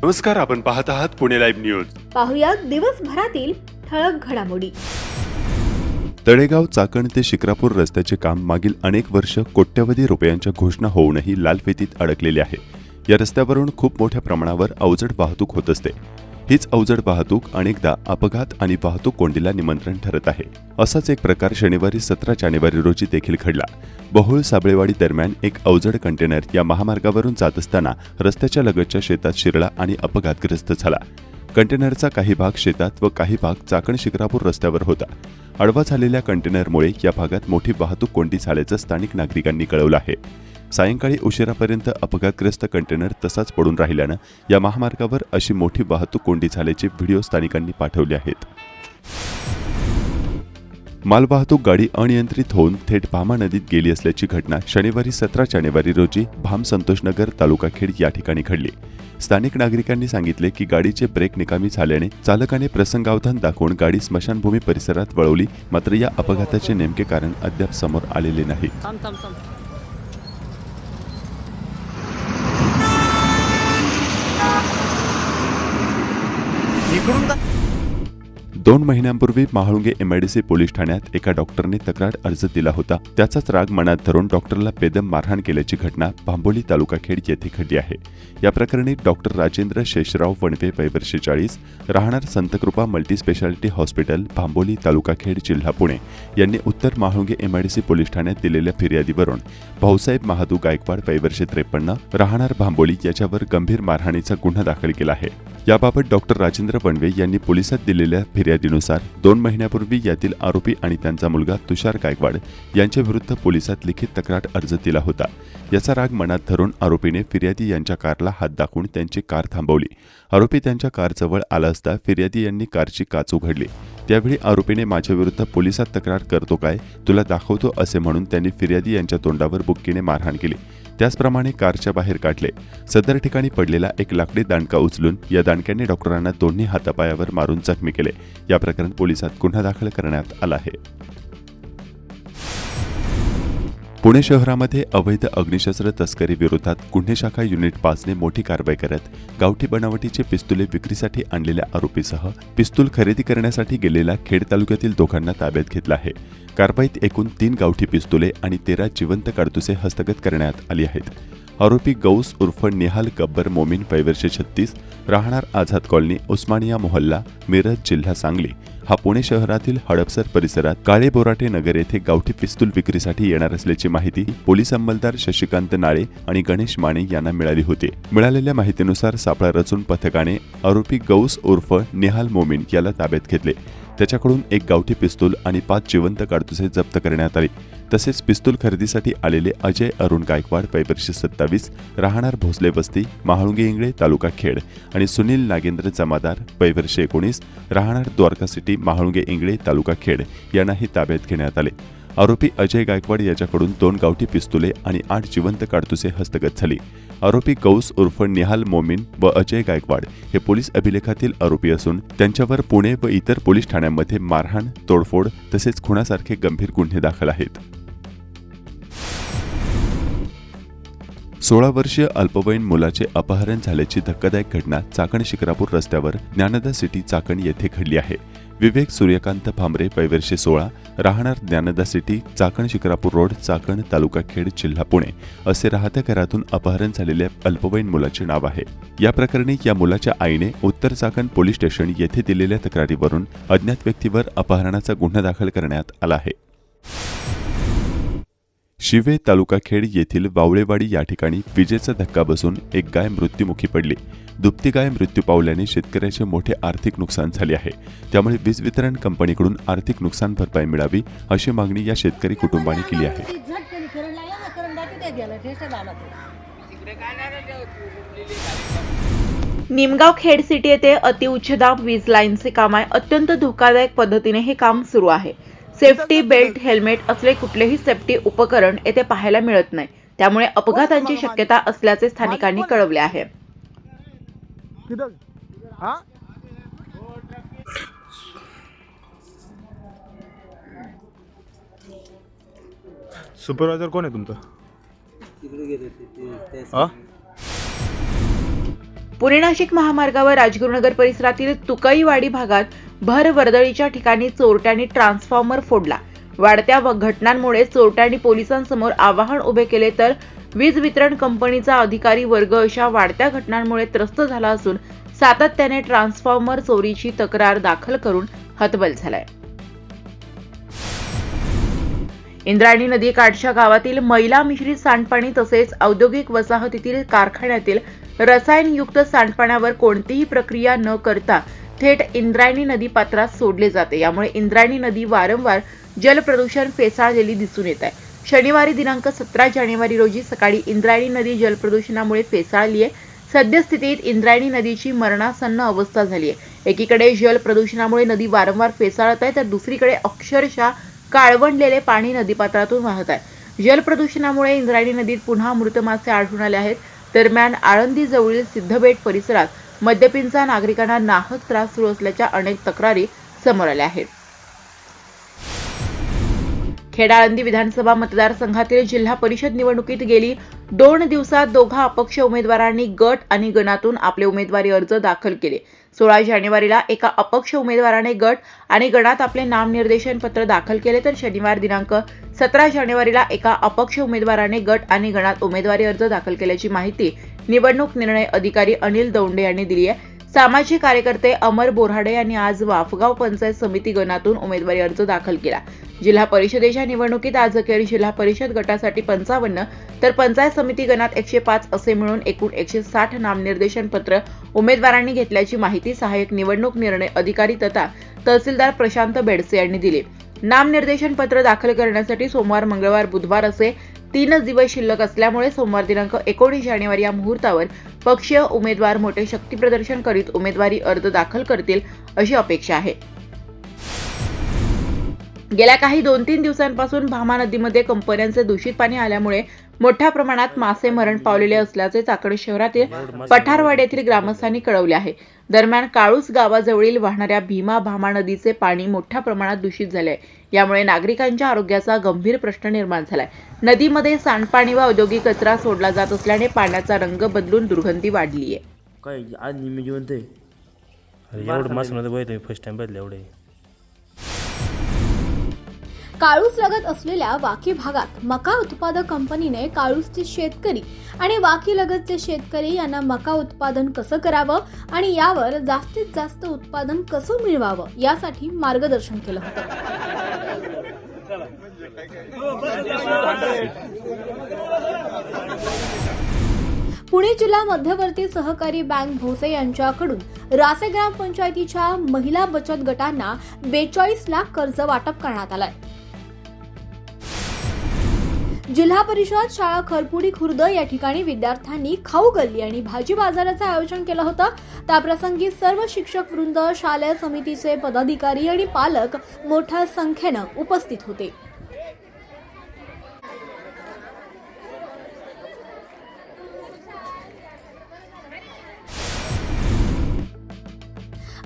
नमस्कार, आपण पाहत आहात पुणे लाईव्ह न्यूज. पाहुयात दिवसभरातील ठळक घडामोडी. तळेगाव चाकण ते शिक्रापूर रस्त्याचे काम मागील अनेक वर्ष कोट्यवधी रुपयांच्या घोषणा होऊनही लालफितीत अडकलेले आहे. या रस्त्यावरून खूप मोठ्या प्रमाणावर अवजड वाहतूक होत असते. हीच अवजड वाहतूक अनेकदा अपघात आणि वाहतूक कोंडीला निमंत्रण ठरत आहे. असाच एक प्रकार शनिवारी 17 जानेवारी रोजी देखील घडला. बहोळ साबळेवाडी दरम्यान एक अवजड कंटेनर या महामार्गावरून जात असताना रस्त्याच्या लगतच्या शेतात शिरला आणि अपघातग्रस्त झाला. कंटेनरचा काही भाग शेतात व काही भाग चाकण शिक्रापूर रस्त्यावर होता. आडवा झालेल्या कंटेनरमुळे या भागात मोठी वाहतूक कोंडी झाल्याचं स्थानिक नागरिकांनी कळवलं आहे. सायंकाळी उशिरापर्यंत अपघातग्रस्त कंटेनर तसाच पडून राहिल्यानं या महामार्गावर अशी मोठी वाहतूक कोंडी झाल्याचे व्हिडिओ स्थानिकांनी पाठवले आहेत. मालवाहतूक गाडी अनियंत्रित होऊन थेट भामा नदीत गेली असल्याची घटना शनिवारी 17 जानेवारी रोजी भाम संतोषनगर तालुका खेड या ठिकाणी घडली. स्थानिक नागरिकांनी सांगितले की गाडीचे ब्रेक निकामी झाल्याने चालकाने प्रसंगावधान दाखवून गाडी स्मशानभूमी परिसरात वळवली. मात्र या अपघाताचे नेमके कारण अद्याप समोर आलेले नाही. 2 महिन्यांपूर्वी महाळुंगे MIDC पोलीस ठाण्यात एका डॉक्टरने तक्रार अर्ज दिला होता. त्याचाच राग मनात धरून डॉक्टरला बेदम मारहाण केल्याची घटना भांबोली तालुका खेड येथे घडली आहे. या प्रकरणी डॉक्टर राजेंद्र शेषराव वणवे वय 40 राहणार संतकृपा मल्टीस्पेशालिटी हॉस्पिटल भांबोली तालुका खेड जिल्हा पुणे यांनी उत्तर महाळुंगे MIDC पोलीस ठाण्यात दिलेल्या फिर्यादीवरून भाऊसाहेब महादू गायकवाड वय 53 राहणार भांबोली याच्यावर गंभीर मारहाणीचा गुन्हा दाखल केला आहे. याबाबत डॉक्टर राजेंद्र वणवे यांनी पोलिसात दिलेल्या फिर्यादीनुसार 2 महिन्यापूर्वी यातील आरोपी आणि त्यांचा मुलगा तुषार गायकवाड यांच्या विरुद्ध पोलिसात लिखित तक्रार अर्ज दिला होता. याचा राग मनात धरून आरोपीने फिर्यादी यांच्या कारला हात दाखवून त्यांची कार थांबवली. आरोपी त्यांच्या कारजवळ आला असता फिर्यादी यांनी कारची काच उघडली. त्यावेळी आरोपीने माझ्या विरुद्ध पोलिसात तक्रार करतो काय, तुला दाखवतो असे म्हणून त्यांनी फिर्यादी यांच्या तोंडावर बुक्कीने मारहाण केली. त्याचप्रमाणे कारच्या बाहेर काढले. सदर ठिकाणी पडलेला एक लाकडी दांडका उचलून या दांडक्याने डॉक्टरांना दोन्ही हातापायावर मारून जखमी केले. या प्रकरणी पोलिसात गुन्हा दाखल करण्यात आला आहे. पुणे शहरामध्ये अवैध अग्निशस्त्र तस्करी विरोधात गुन्हे शाखा युनिट 5ने मोठी कारवाई करत गावठी बनावटीचे पिस्तुले विक्रीसाठी आणलेल्या आरोपीसह पिस्तूल खरेदी करण्यासाठी गेलेल्या खेड तालुक्यातील दोघांना ताब्यात घेतलं आहे. कारवाईत एकूण 3 गावठी पिस्तुले आणि 13 जिवंत काडतुसे हस्तगत करण्यात आली आहेत. आरोपी गौस उर्फ निहाल गब्बर मोमीन वय 36 राहणार आझाद कॉलनी उस्मानिया मोहल्ला मिरज जिल्हा सांगली हा पुणे शहरातील हडपसर परिसरात काळे बोराटे नगर येथे गावठी पिस्तूल विक्रीसाठी येणार असल्याची माहिती पोलीस अंमलदार शशिकांत नाळे आणि गणेश माने यांना मिळाली होती. मिळालेल्या माहितीनुसार सापळा रचून पथकाने आरोपी गौस उर्फ निहाल मोमीन याला ताब्यात घेतले. त्याच्याकडून एक गावठी पिस्तूल आणि 5 जिवंत काडतुसे जप्त करण्यात आले. तसेच पिस्तूल खरेदीसाठी आलेले अजय अरुण गायकवाड वय 27 राहणार भोसले वस्ती महाळुंगे इंगळे तालुका खेड आणि सुनील नागेंद्र जमादार वय 19 राहणार द्वारका सिटी महाळुंगे इंगळे तालुका खेड यांनाही ताब्यात घेण्यात आले. आरोपी अजय गायकवाड याच्याकडून 2 गावठी पिस्तुले आणि 8 जिवंत काडतुसे हस्तगत झाली. आरोपी गौस उर्फ निहाल मोमीन व अजय गायकवाड हे पोलीस अभिलेखातील आरोपी असून त्यांच्यावर पुणे व इतर पोलीस ठाण्यांमध्ये मारहाण, तोडफोड तसेच खुनासारखे गंभीर गुन्हे दाखल आहेत. 16 वर्षीय अल्पवयीन मुलाचे अपहरण झाल्याची धक्कादायक घटना चाकण शिक्रापूर रस्त्यावर ज्ञानदा सिटी चाकण येथे घडली आहे. विवेक सूर्यकांत भामरे वय 16 राहणार ज्ञानदा सिटी चाकण शिक्रापूर रोड चाकण तालुका खेड जिल्हा पुणे असे राहत्या घरातून अपहरण झालेल्या अल्पवयीन मुलाचे नाव आहे. या प्रकरणी या मुलाच्या आईने उत्तर चाकण पोलीस स्टेशन येथे दिलेल्या तक्रारीवरून अज्ञात व्यक्तीवर अपहरणाचा गुन्हा दाखल करण्यात आला आहे. शिवे तालुका खेड येथील वावळेवाडी या ठिकाणी विजेचा धक्का बसून एक गाय मृत्युमुखी पडली. दुभती गाय मृत्यू पावल्याने शेतकऱ्याचे मोठे आर्थिक नुकसान झाले आहे. त्यामुळे वीज वितरण कंपनीकडून आर्थिक नुकसान भरपाई मिळावी अशी मागणी या शेतकरी कुटुंबाने केली आहे. निमगाव खेड सिटी येथे अतिउच्चदाब वीज लाईनचे काम आहे. अत्यंत धोकादायक पद्धतीने हे काम सुरू आहे. सेफ्टी बेल्ट, हेल्मेट असले कुठलेही सेफ्टी उपकरण येथे पाहायला मिळत नाही. त्यामुळे अपघातांची शक्यता असल्याचे स्थानिकांनी कळवले आहे. सुपरवायझर कोण आहे तुमचा? पुणे नाशिक महामार्गावर राजगुरुनगर परिसरातील तुकईवाडी भागात भर वर्दळीच्या ठिकाणी चोरट्यांनी ट्रान्सफॉर्मर फोडला. वाढत्या घटनांमुळे चोरट्यांनी पोलिसांसमोर आवाहन उभे केले, तर वीज वितरण कंपनीचा अधिकारी वर्ग अशा वाढत्या घटनांमुळे त्रस्त झाला असून सातत्याने ट्रान्सफॉर्मर चोरीची तक्रार दाखल करून हतबल झालाय. इंद्रायणी नदी काठच्या गावातील मैला मिश्रित सांडपाणी तसेच औद्योगिक वसाहतीतील कारखान्यातील रसायनयुक्त सांडपाण्यावर कोणतीही प्रक्रिया न करता थेट इंद्रायणी नदी पात्रात सोडले जाते. यामुळे इंद्रायणी नदी वारंवार जलप्रदूषण फेसाळलेली दिसून येत आहे. शनिवारी दिनांक 17 जानेवारी रोजी सकाळी इंद्रायणी नदी जलप्रदूषणामुळे फेसाळली आहे. सद्यस्थितीत इंद्रायणी नदीची मरणासन्न अवस्था झाली आहे. एकीकडे जलप्रदूषणामुळे नदी वारंवार फेसाळत आहे, तर दुसरीकडे अक्षरशः काळवंडलेले पाणी नदीपात्रातून वाहत आहे. जलप्रदूषणामुळे इंद्रायणी नदीत पुन्हा मृत मासे आढळून आले आहेत. दरम्यान आळंदी जवळील सिद्धबेट परिसरात मद्यपींचा नागरिकांना नाहक त्रास सुरू असल्याच्या अनेक तक्रारी समोर आल्या आहेत. खेड-आळंदी विधानसभा मतदारसंघातील जिल्हा परिषद निवडणुकीत गेली 2 दिवसात दोघा अपक्ष उमेदवारांनी गट आणि गणातून आपले उमेदवारी अर्ज दाखल केले. 16 जानेवारीला एका अपक्ष उमेदवाराने गट आणि गणात आपले नामनिर्देशन पत्र दाखल केले, तर शनिवार दिनांक 17 जानेवारीला एका अपक्ष उमेदवाराने गट आणि गणात उमेदवारी अर्ज दाखल केल्याची माहिती निवडणूक निर्णय अधिकारी अनिल दौंडे यांनी दिली आहे. सामाजिक कार्यकर्ते अमर बोऱ्हाडे यांनी आज वाफगाव पंचायत समिती गणातून उमेदवारी अर्ज दाखल केला. जिल्हा परिषदेच्या निवडणुकीत आज अखेर जिल्हा परिषद गटासाठी 55 तर पंचायत समिती गणात 105 असे मिळून एकूण 160 नामनिर्देशन पत्र उमेदवारांनी घेतल्याची माहिती सहाय्यक निवडणूक निर्णय अधिकारी तथा तहसीलदार प्रशांत बेडसे यांनी दिली. नामनिर्देशन पत्र दाखल करण्यासाठी सोमवार, मंगळवार, बुधवार असे 3 दिवस शिल्लक असल्यामुळे सोमवार दिनांक 19 जानेवारी या मुहूर्तावर पक्षीय उमेदवार मोठे शक्तीप्रदर्शन करीत उमेदवारी अर्ज दाखल करतील अशी अपेक्षा आहे. गेल्या काही 2-3 दिवसांपासून भामा नदीमध्ये कंपन्यांचे दूषित पाणी आल्यामुळे मोठ्या प्रमाणात मासे मरण पावलेले असल्याचे चाकण शहरातील पठारवाडी येथील ग्रामस्थांनी कळवले आहे. दरम्यान काळूस गावाजवळील वाहणाऱ्या भीमा भामा नदीचे पाणी मोठ्या प्रमाणात दूषित झाले आहे. यामुळे नागरिकांच्या आरोग्याचा गंभीर प्रश्न निर्माण झालाय. नदीमध्ये सांडपाणी व औद्योगिक कचरा सोडला जात असल्याने पाण्याचा रंग बदलून दुर्गंधी वाढली आहे. काय आज निम्मे जिवंत आहे एवढं मासमध्ये बघितलं फर्स्ट टाइम बघितलं एवढे. काळूस लगत असलेल्या वाकी भागात मका उत्पादक कंपनीने काळूसचे शेतकरी आणि वाकी लगतचे शेतकरी यांना मका उत्पादन कसं करावं आणि यावर जास्तीत जास्त उत्पादन कसं मिळवावं यासाठी मार्गदर्शन केलं होतं. पुणे जिल्हा मध्यवर्ती सहकारी बँक भोसे यांच्याकडून रासे ग्रामपंचायतीच्या महिला बचत गटांना 42 लाख कर्ज वाटप करण्यात आलंय. जिल्हा परिषद शाळा खरपुडी खुर्द या ठिकाणी विद्यार्थ्यांनी खाऊ गल्ली आणि भाजी बाजाराचं आयोजन केलं होतं. त्याप्रसंगी सर्व शिक्षक वृंद, शालेय समितीचे पदाधिकारी आणि पालक मोठ्या संख्येनं उपस्थित होते.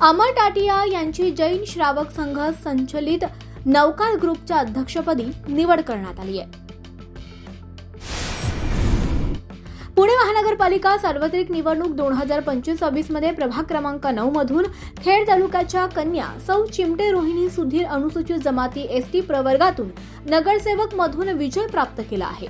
अमर टाटिया यांची जैन श्रावक संघ संचलित नवकार ग्रुपच्या अध्यक्षपदी निवड करण्यात आली आहे. पुणे महानगरपालिका सार्वत्रिक निवडणूक 2025-26 मध्ये प्रभाग क्रमांक 9 मधून खेड तालुक्याच्या कन्या सौ चिमटे रोहिणी सुधीर अनुसूचित जमाती एसटी प्रवर्गातून नगरसेवक मधून विजय प्राप्त केला आहे.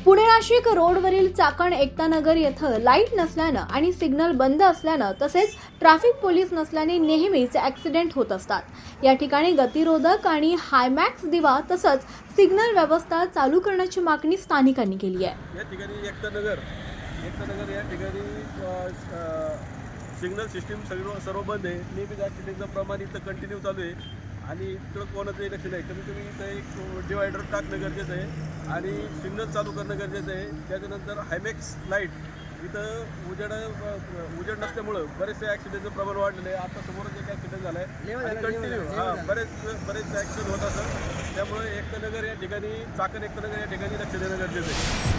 पुणे नाशिक रोडवरील चाकण एकतानगर येथे लाईट नसल्यानं आणि सिग्नल बंद असल्यानं तसेच ट्रॅफिक पोलीस नसल्याने नेहमीच ऍक्सिडेंट होत असतात. या ठिकाणी गतिरोधक आणि हायमॅक्स दिवा तसंच सिग्नल व्यवस्था चालू करण्याची मागणी स्थानिकांनी केली आहे. या ठिकाणी एकतानगर या ठिकाणी सिग्नल सिस्टीम सर्व बंद आहे. नेहमीच ॲक्सिडेंटचं प्रमाण इथं कंटिन्यू चालू आहे आणि इकडं कोणाचंही लक्ष नाही. कमीत कमी इथं एक डिवायडर टाकणं गरजेचं आहे आणि सिग्नल चालू करणं गरजेचं आहे. त्याच्यानंतर हायमॅक्स लाईट इथं उजेड नसल्यामुळं बरेचसे ॲक्सिडेंटचं प्रमाण वाढलेलं आहे. आता समोरच एक ॲक्सिडेंट झाला आहे आणि कंटिन्यू बरेच ॲक्सिडेंट होत असतात. त्यामुळे एकतानगर या ठिकाणी चाकण एकतानगर या ठिकाणी लक्ष देणं गरजेचं आहे.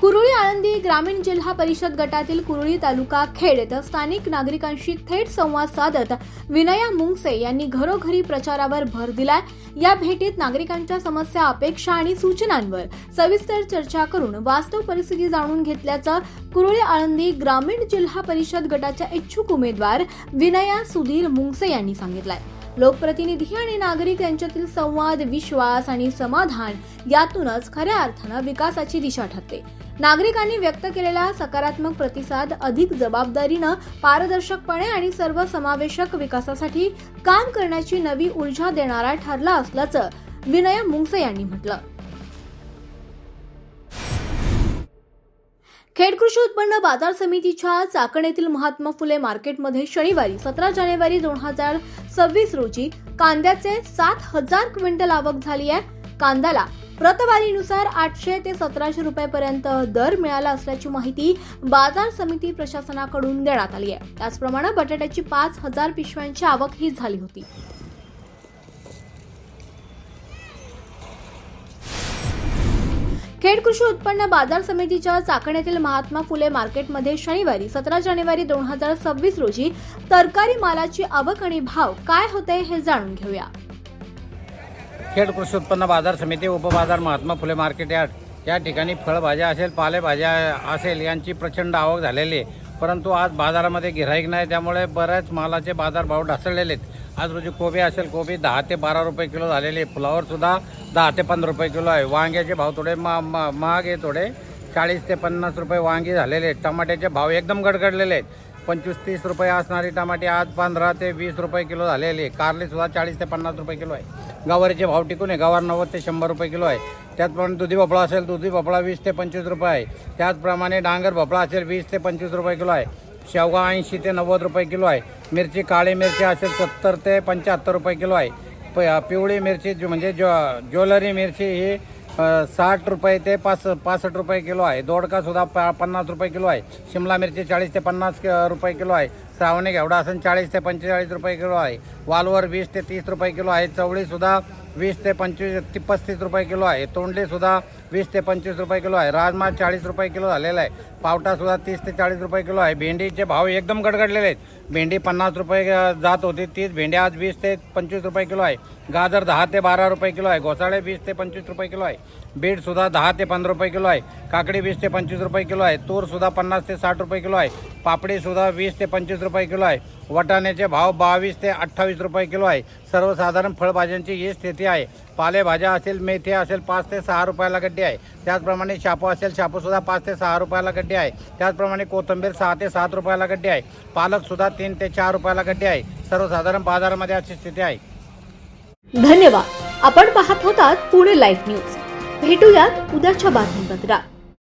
कुरुळी आळंदी ग्रामीण जिल्हा परिषद गटातील कुरुळी तालुका खेड येथे स्थानिक नागरिकांशी थेट संवाद साधत विनया मुंगसे यांनी घरोघरी प्रचारावर भर दिलाय। या भेटीत नागरिकांच्या समस्या, अपेक्षा आणि सूचनांवर सविस्तर चर्चा करून वास्तव परिस्थिती जाणून घेतल्याचं कुरुळी आळंदी ग्रामीण जिल्हा परिषद गटाच्या इच्छुक उमेदवार विनया सुधीर मुंगसे यांनी सांगितलंय। लोकप्रतिनिधी आणि नागरिक यांच्यातील संवाद, विश्वास आणि समाधान यातूनच खऱ्या अर्थानं विकासाची दिशा ठरते। नागरिकांनी व्यक्त केलेला सकारात्मक प्रतिसाद अधिक जबाबदारीनं, पारदर्शकपणे आणि सर्वसमावेशक विकासासाठी काम करण्याची नवी ऊर्जा देणारा ठरला असल्याचं विनया मुंगसे यांनी म्हटलं। खेड कृषी उत्पन्न बाजार समितीच्या चाकण येथील महात्मा फुले मार्केटमध्ये शनिवारी 17 जानेवारी 2026 रोजी कांद्याचे 7,000 क्विंटल आवक झाली आहे। कांद्याला प्रतवारीनुसार 800 ते 1700 रुपयापर्यंत दर मिळाला असल्याची माहिती बाजार समिती प्रशासनाकडून देण्यात आली आहे। त्याचप्रमाणे बटाट्याची 5,000 पिशव्यांची आवक ही झाली होती। खेड कृषी उत्पन्न बाजार समितीच्या चाकण येथील महात्मा फुले मार्केटमध्ये शनिवारी 17 जानेवारी 2026 रोजी तरकारी मालाची आवक आणि भाव काय होते हे जाणून घेऊया। खेड कृषी उत्पन्न बाजार समिती उपबाजार महात्मा फुले मार्केट यार्ड या ठिकाणी फळभाज्या असेल, पालेभाज्या असेल यांची प्रचंड आवक झालेली आहे। परंतु आज बाजारामध्ये गिऱ्हाईक नाही, त्यामुळे बऱ्याच मालाचे बाजारभाव ढासळलेले आहेत। आज रोजी कोबी असेल, कोबी 10 ते 12 रुपये किलो झालेले, फ्लावरसुद्धा 10 ते 15 रुपये किलो आहे। वांग्याचे भाव थोडे महाग आहे, थोडे 40 ते 50 रुपये वांगी झालेले आहेत। टमाट्याचे भाव एकदम गडगडलेले आहेत। 25-30 रुपये असणारी टमाटे आज 15 ते 20 रुपये किलो झालेली आहे। कारलीसुद्धा 40 ते 50 रुपये किलो आहे। गवारीचे भाव टिकून आहे, गवार 90 ते 100 रुपये किलो आहे। त्याचप्रमाणे दुधी भोपळा असेल, दुधी भोपळा 20 ते 25 रुपये आहे। त्याचप्रमाणे डांगर भोपळा असेल 20 ते 25 रुपये किलो आहे। शेवगा 80 ते 90 रुपये किलो आहे। मिरची काळी मिरची असेल 70 ते 75 रुपये किलो आहे। पिवळी मिरची म्हणजे ज्वेलरी मिरची ही 60 रुपये ते 65 रुपये किलो आहे। दोडकासुद्धा 50 रुपये किलो आहे। शिमला मिरची 40 ते 50 रुपये किलो आहे। श्रावणी घेवडा असेल 40 ते 45 रुपये किलो आहे। वालवर 20 ते 30 रुपये किलो आहे। चवळीसुद्धा 20 ते 35 रुपये किलो आहे। तोंडलीसुद्धा 20 ते 25 रुपये किलो आहे। राजमा 40 रुपये किलो झालेला आहे। पावटासुद्धा 30 ते 40 रुपये किलो आहे। भेंडीचे भाव एकदम गडगडलेले आहेत। भेंडी 50 रुपये जात होती, तीच भेंडी आज 20 ते 25 रुपये किलो आहे। गाजर 10 ते 12 रुपये किलो आहे। घोसाळे 20 ते 25 रुपये किलो आहे। बीटसुद्धा 10 ते 15 रुपये किलो आहे। काकडी 20 ते 25 रुपये किलो आहे। तूरसुद्धा 50 ते 60 रुपये किलो आहे। पापडीसुद्धा 20 ते 25 रुपये किलो आहे। वाटाण्याचे भाव 22 ते 28 रुपये किलो आहे। सर्वसाधारण फळभाज्यांची ही स्थिती आहे। पालेभाज्या असेल, मेथी असेल 5 ते 6 रुपयाला गड्डी आहे। त्याचप्रमाणे शापू असेल, शापूसुद्धा 5 ते 6 रुपयाला गड्डी आहे। त्याचप्रमाणे कोथिंबीर 6 ते 7 रुपयाला गड्डी आहे। पालकसुद्धा 3 ते 4 रुपयाला गड्डी आहे। सर्वसाधारण बाजारामध्ये अशी स्थिती आहे। धन्यवाद। आपण पाहत होतात पुणे लाईव्ह न्यूज। भेटूयात उद्याच्या बातमीपत्रात।